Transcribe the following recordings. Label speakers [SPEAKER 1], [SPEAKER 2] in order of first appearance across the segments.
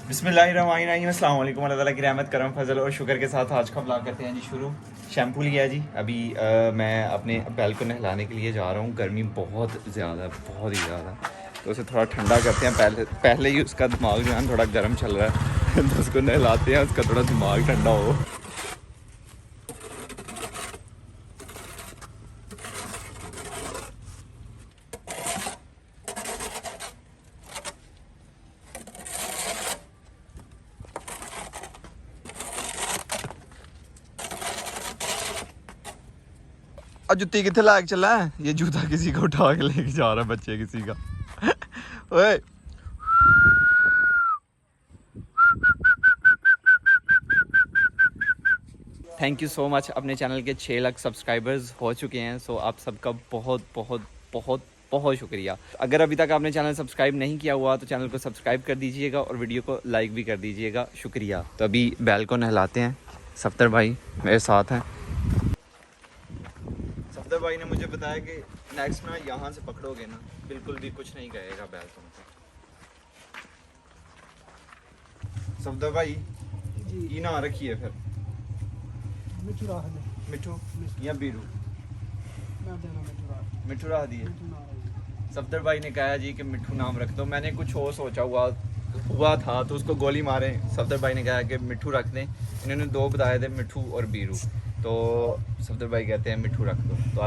[SPEAKER 1] बिस्मिल्लाहिर्रहमानिर्रहीम, अस्सलाम वालेकुम। अल्लाह ताला की रहमत, करम, फजल और शुक्र के साथ आज का ब्लॉग करते हैं जी शुरू। शैम्पू लिया जी। अभी मैं अपने बैल को नहलाने के लिए जा रहा हूँ। गर्मी बहुत ज़्यादा, बहुत ही ज़्यादा, तो उसे थोड़ा ठंडा करते हैं। पहले ही उसका दिमाग जो है थोड़ा गर्म चल रहा है तो उसको नहलाते हैं, उसका थोड़ा दिमाग ठंडा हो। जुत्ती कितने लायक चला है? ये जूता किसी को उठा के लेके जा रहा है, बच्चे किसी का। ओए थैंक यू सो मच। अपने चैनल के 6 लाख सब्सक्राइबर्स हो चुके हैं, सो आप सबका बहुत बहुत बहुत बहुत शुक्रिया। अगर अभी तक आपने चैनल सब्सक्राइब नहीं किया हुआ तो चैनल को सब्सक्राइब कर दीजिएगा और वीडियो को लाइक भी कर दीजिएगा, शुक्रिया। तो अभी बैल को नहलाते हैं। सफ्तर भाई मेरे साथ हैं। सफदर भाई ने मुझे बताया कि नेक्स्ट ना यहाँ से पकड़ोगे ना बिल्कुल भी कुछ नहीं कहेगा बैल तुमको। सफदर भाई की ना रखी है फिर? मिठू या बीरू? मिठू रख दिए। सफदर भाई ने कहा जी कि मिठू नाम रख दो। मैंने कुछ और सोचा हुआ था तो उसको गोली मारे। सफदर भाई ने कहा कि मिठू रख दें। इन्होंने 2 बताए थे, मिठू और बीरू, तो सफदर भाई कहते हैं मिठू रख दो। तो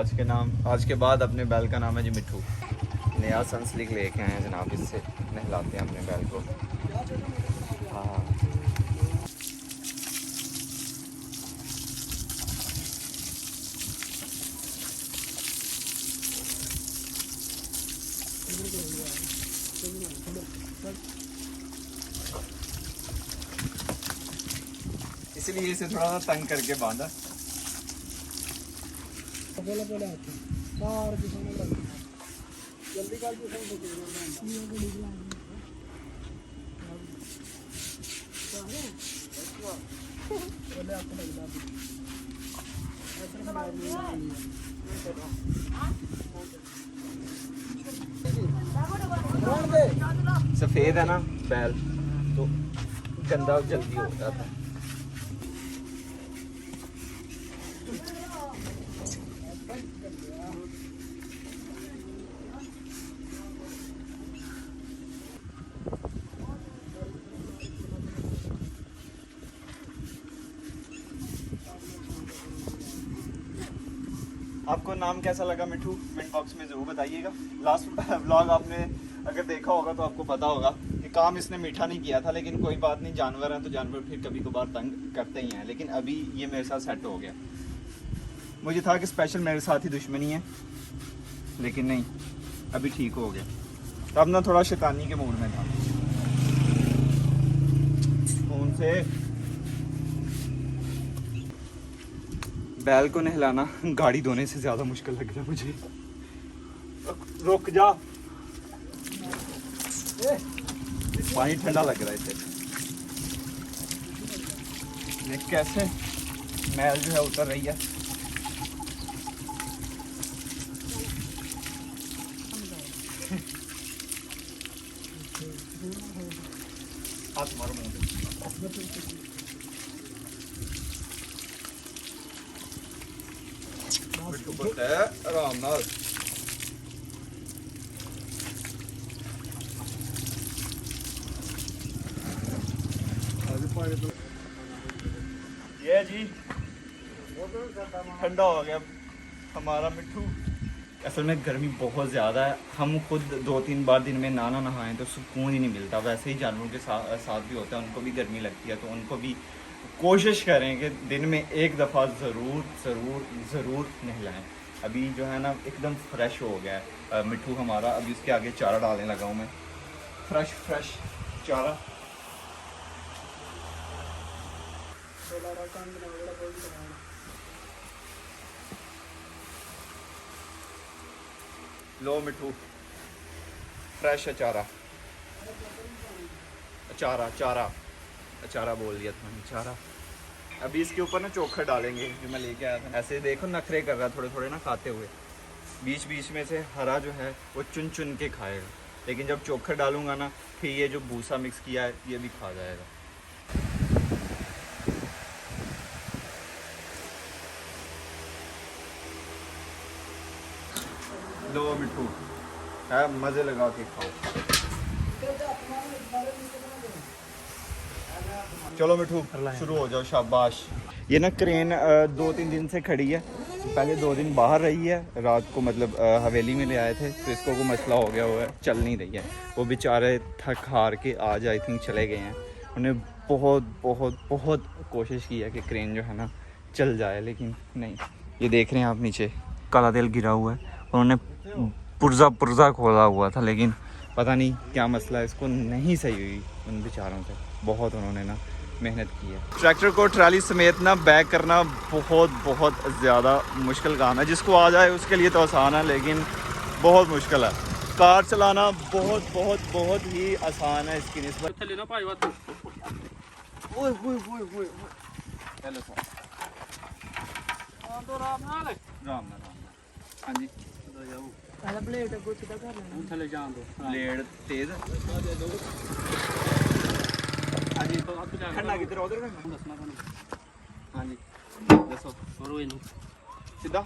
[SPEAKER 1] आज के बाद अपने बैल का नाम है जी मिठू। नया सनस्लिक लेके आए हैं जनाब, इससे नहलाते हैं अपने बैल को। हाँ इसलिए इसे थोड़ा सा तंग करके बांधा। सफेद है ना बैल तो गंदा जल्दी हो जाता है। आपको नाम कैसा लगा मिठू? कमेंट बॉक्स में ज़रूर बताइएगा। लास्ट व्लॉग आपने अगर देखा होगा तो आपको पता होगा कि काम इसने मीठा नहीं किया था, लेकिन कोई बात नहीं, जानवर हैं तो जानवर फिर कभी कभार तंग करते ही हैं। लेकिन अभी ये मेरे साथ सेट हो गया। मुझे था कि स्पेशल मेरे साथ ही दुश्मनी है, लेकिन नहीं, अभी ठीक हो गया। तो अब ना थोड़ा शैतानी के मूड में था। कौन से बैल को नहलाना गाड़ी धोने से ज़्यादा मुश्किल लग रहा है मुझे। रुक जा, पानी ठंडा लग रहा है इसे। देख कैसे मैल जो है उतर रही है। हाथ मारो मुंह पे। आराम नाल ये जी ठंडा हो गया हमारा मिठू। असल में गर्मी बहुत ज़्यादा है। हम खुद 2-3 बार दिन में नहाएं तो सुकून ही नहीं मिलता। वैसे ही जानवरों के साथ भी होता है, उनको भी गर्मी लगती है, तो उनको भी कोशिश करें कि दिन में एक दफ़ा ज़रूर ज़रूर ज़रूर नहलाएं। अभी जो है ना एकदम फ्रेश हो गया है मिठू हमारा। अभी उसके आगे चारा डालने लगा हूँ मैं, फ्रेश चारा। लो मिठू, फ्रेश चारा चारा चारा चारा बोल दिया था चारा। अभी इसके ऊपर ना चोखर डालेंगे जो मैं लेके आया था। ऐसे देखो नखरे कर रहा है थोड़े थोड़े ना खाते हुए। बीच बीच में से हरा जो है वो चुन चुन के खाएगा। लेकिन जब चोकर डालूंगा ना फिर ये जो भूसा मिक्स किया है ये भी खा जाएगा। लो मिठू है, मज़े लगा के खाओ। चलो मिठू शुरू हो जाओ, शाबाश। ये ना क्रेन 2-3 दिन से खड़ी है। पहले 2 दिन बाहर रही है, रात को मतलब हवेली में ले आए थे तो इसको कोई मसला हो गया हुआ है, चल नहीं रही है। वो बेचारे थक हार के आज आई थिंक चले गए हैं। उन्हें बहुत बहुत बहुत कोशिश की है कि क्रेन जो है ना चल जाए, लेकिन नहीं। ये देख रहे हैं आप नीचे काला तेल गिरा हुआ है। उन्होंने पुर्जा खोला हुआ था, लेकिन पता नहीं क्या मसला है, इसको नहीं सही हुई उन बेचारों से। बहुत उन्होंने ना मेहनत की है। ट्रैक्टर को ट्राली समेत ना बैक करना बहुत बहुत ज़्यादा मुश्किल काम है। जिसको आ जाए उसके लिए तो आसान है, लेकिन बहुत मुश्किल है। कार चलाना बहुत बहुत बहुत ही आसान है इसकी निस्बत। हेलो सर, हाँ जी,
[SPEAKER 2] ब्लेड अगो सीधा कर लेना, थले जान दो,
[SPEAKER 1] ब्लेड तेज। हाँ जी, ठंडा किधर उधर करना दसना थानू। हाँ जी दसो, करो इनू सीधा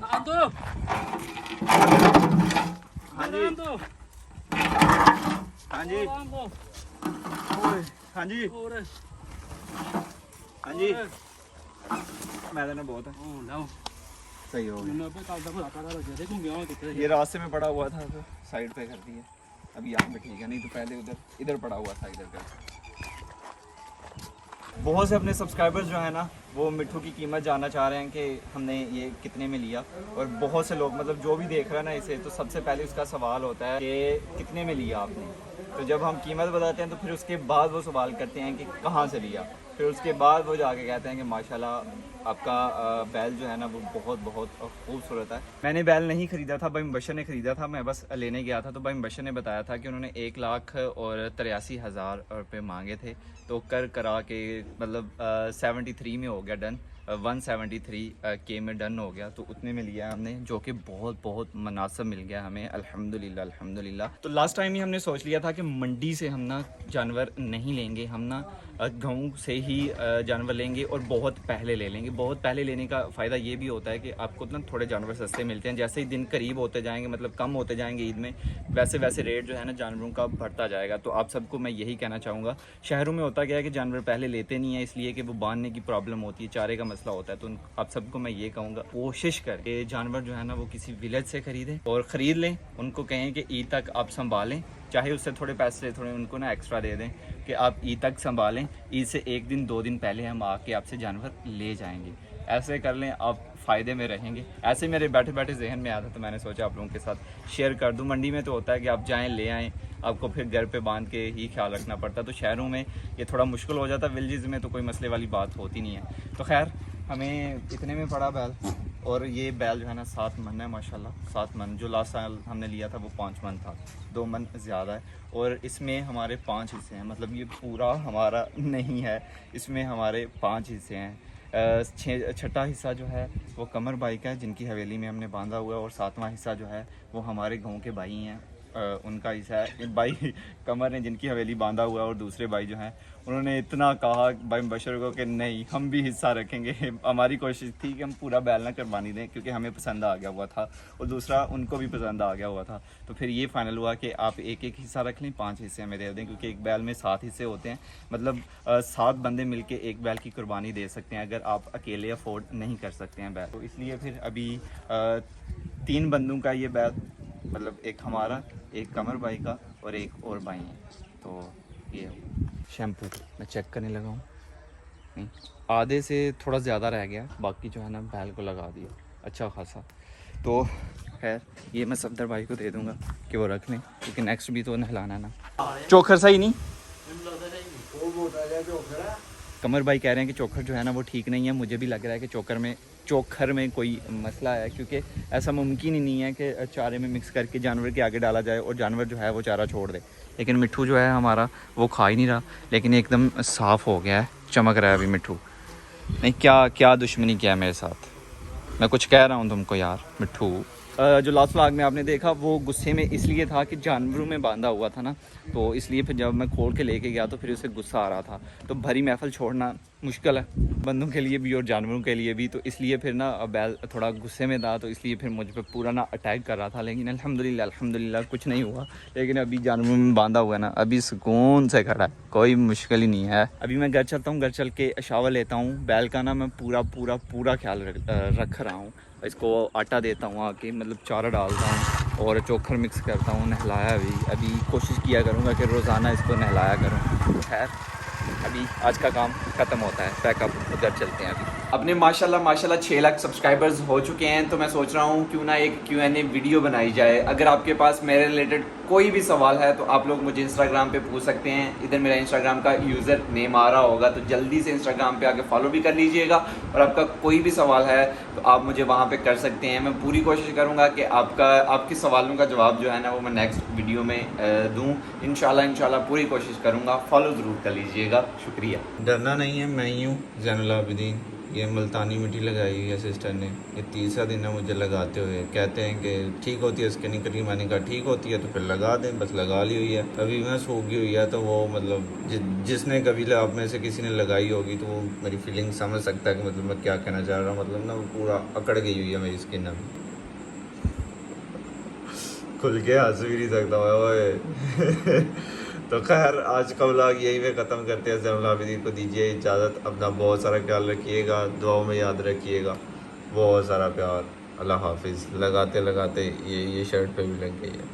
[SPEAKER 1] आंदो। हाँ जी हाँ जी हाँ जी हाँ जी, मैदान बहुत है, सही हो गया। ये रास्ते में पड़ा हुआ था तो साइड पे कर दिया, अभी यहाँ पे ठीक है, नहीं तो पहले इधर पड़ा हुआ था, इधर का। बहुत से अपने सब्सक्राइबर्स जो है ना वो मिट्ठू की कीमत जानना चाह रहे हैं कि हमने ये कितने में लिया। और बहुत से लोग मतलब जो भी देख रहा है ना इसे, तो सबसे पहले उसका सवाल होता है कि कितने में लिया आपने। तो जब हम कीमत बताते हैं तो फिर उसके बाद वो सवाल करते हैं कि कहाँ से लिया। फिर उसके बाद वो जाके कहते हैं कि माशाल्लाह आपका बैल जो है ना वो बहुत बहुत खूबसूरत है। मैंने बैल नहीं ख़रीदा था, भाई मुबशर ने ख़रीदा था, मैं बस लेने गया था। तो भाई मुबशर ने बताया था कि उन्होंने 1,83,000 रुपये मांगे थे। तो कर करा के मतलब 73 में हो गया डन, 173 के में डन हो गया। तो उतने में लिया हमने, जो कि बहुत बहुत मुनासिब मिल गया हमें, अल्हम्दुलिल्लाह अल्हम्दुलिल्लाह। तो लास्ट टाइम ही हमने सोच लिया था कि मंडी से हम ना जानवर नहीं लेंगे, हम ना गाँव से ही जानवर लेंगे और बहुत पहले ले लेंगे। बहुत पहले लेने का फ़ायदा ये भी होता है कि आपको ना थोड़े जानवर सस्ते मिलते हैं। जैसे ही दिन करीब होते जाएंगे, मतलब कम होते जाएंगे ईद में, वैसे वैसे रेट जो है ना जानवरों का बढ़ता जाएगा। तो आप सबको मैं यही कहना चाहूँगा, शहरों में होता क्या है कि जानवर पहले लेते नहीं है, इसलिए कि वो बांधने की प्रॉब्लम होती है, चारे का मसला होता है। तो आप सबको मैं ये कहूँगा, कोशिश करें कि जानवर जो है ना वो किसी विलेज से ख़रीदें और ख़रीद लें। उनको कहें कि ईद तक आप संभालें, चाहे उससे थोड़े पैसे थोड़े उनको ना एक्स्ट्रा दे दें कि आप ईद तक संभालें, ईद से 1 दिन 2 दिन पहले हम आके आपसे जानवर ले जाएंगे। ऐसे कर लें, आप फ़ायदे में रहेंगे। ऐसे मेरे बैठे बैठे जहन में आया था तो मैंने सोचा आप लोगों के साथ शेयर कर दूं। मंडी में तो होता है कि आप जाएं ले आएँ, आपको फिर घर पे बांध के ही ख्याल रखना पड़ता। तो शहरों में ये थोड़ा मुश्किल हो जाता, विलेजेस में तो कोई मसले वाली बात होती नहीं है। तो खैर हमें इतने में पड़ा बैल, और ये बैल जो है ना 7 मन है माशाल्लाह, 7 मन। जो लास्ट साल हमने लिया था वो 5 मन था, 2 मन ज़्यादा है। और इसमें हमारे 5 हिस्से हैं, मतलब ये पूरा हमारा नहीं है, इसमें हमारे 5 हिस्से हैं। छठा हिस्सा जो है वो कमर भाई का है, जिनकी हवेली में हमने बांधा हुआ है। और 7वां हिस्सा जो है वो हमारे गाँव के भाई हैं, उनका हिस्सा है। भाई कमर ने जिनकी हवेली बांधा हुआ है, और दूसरे भाई जो हैं उन्होंने इतना कहा भाई मुबशर को कि नहीं हम भी हिस्सा रखेंगे। हमारी कोशिश थी कि हम पूरा बैल ना कुर्बानी दें, क्योंकि हमें पसंद आ गया हुआ था और दूसरा उनको भी पसंद आ गया हुआ था। तो फिर ये फाइनल हुआ कि आप एक एक हिस्सा रख लें, 5 हिस्से हमें दे दें, क्योंकि एक बैल में 7 हिस्से होते हैं। मतलब 7 बंदे मिलके एक बैल की कुर्बानी दे सकते हैं, अगर आप अकेले अफोर्ड नहीं कर सकते हैं बैल। तो इसलिए फिर अभी 3 बंदों का ये बैल, मतलब एक हमारा, एक कमर भाई का और एक और भाई है। तो ये शैम्पू मैं चेक करने लगा हूँ, नहीं आधे से थोड़ा ज़्यादा रह गया, बाकी जो है ना बैल को लगा दिया अच्छा खासा। तो खैर ये मैं सफदर भाई को दे दूँगा कि वो रख लें, क्योंकि नेक्स्ट भी तो नहलाना ना। चोखर सही नहीं, कमर भाई कह रहे हैं कि चोखर जो है ना वो ठीक नहीं है। मुझे भी लग रहा है कि चोखर में कोई मसला है, क्योंकि ऐसा मुमकिन ही नहीं है कि चारे में मिक्स करके जानवर के आगे डाला जाए और जानवर जो है वो चारा छोड़ दे। लेकिन मिट्ठू जो है हमारा वो खा ही नहीं रहा, लेकिन एकदम साफ़ हो गया है, चमक रहा है अभी मिट्ठू। नहीं क्या क्या दुश्मनी किया है मेरे साथ, मैं कुछ कह रहा हूँ तुमको यार मिट्ठू। जो लास्ट व्लॉग में आपने देखा वो गुस्से में इसलिए था कि जानवरों में बांधा हुआ था ना, तो इसलिए फिर जब मैं खोल के लेके गया तो फिर उसे गुस्सा आ रहा था। तो भरी महफिल छोड़ना मुश्किल है बंदों के लिए भी और जानवरों के लिए भी, तो इसलिए फिर ना बैल थोड़ा गुस्से में था, तो इसलिए फिर मुझ पर पूरा ना अटैक कर रहा था। लेकिन अल्हम्दुलिल्लाह कुछ नहीं हुआ। लेकिन अभी जानवरों में बांधा हुआ है ना, अभी सुकून से खड़ा है, कोई मुश्किल ही नहीं है। अभी मैं घर चलता हूँ, घर चल के शावर लेता हूँ। बैल का ना मैं पूरा ख्याल रख रहा हूँ। इसको आटा देता हूँ आके, मतलब चारा डालता हूँ और चोकर मिक्स करता हूँ। नहलाया अभी कोशिश किया करूँगा कि रोज़ाना इसको नहलाया करूँ। खैर अभी आज का काम ख़त्म होता है, पैकअप उधर चलते हैं। अभी अपने माशाल्लाह 6 लाख सब्सक्राइबर्स हो चुके हैं, तो मैं सोच रहा हूँ क्यों ना एक Q&A वीडियो बनाई जाए। अगर आपके पास मेरे रिलेटेड कोई भी सवाल है तो आप लोग मुझे इंस्टाग्राम पे पूछ सकते हैं। इधर मेरा इंस्टाग्राम का यूज़र नेम आ रहा होगा, तो जल्दी से इंस्टाग्राम पे आके फॉलो भी कर लीजिएगा। और आपका कोई भी सवाल है तो आप मुझे वहाँ पे कर सकते हैं। मैं पूरी कोशिश करूँगा कि आपके सवालों का जवाब जो है ना वो मैं नेक्स्ट वीडियो में दूँ। इंशाल्लाह पूरी कोशिश करूँगा। फॉलो ज़रूर कर लीजिएगा, शुक्रिया। डरना नहीं है, मैं ही हूँ ज़ैनुल आबिदीन। ये मुल्तानी मिट्टी लगाई हुई है सिस्टर ने, ये तीसरा दिन है मुझे लगाते हुए। कहते हैं कि ठीक होती है इसके निकली, मैंने कहा ठीक होती है तो फिर लगा दें, बस लगा ली हुई है। अभी मैं सूखी हुई है तो वो मतलब जिसने कभी आप में से किसी ने लगाई होगी तो वो मेरी फीलिंग समझ सकता है कि मतलब मैं क्या कहना चाह रहा हूँ। मतलब ना वो पूरा अकड़ गई हुई है मेरी स्किन। अभी खुल के हंस भी नहीं सकता ओए। तो खैर आज का व्लॉग यही में ख़त्म करते हैं। ज़ैनुल आबिदीन को दीजिए इजाज़त। अपना बहुत सारा ख्याल रखिएगा, दुआओं में याद रखिएगा। बहुत सारा प्यार। अल्लाह हाफिज़। लगाते ये शर्ट पे भी लग गई है।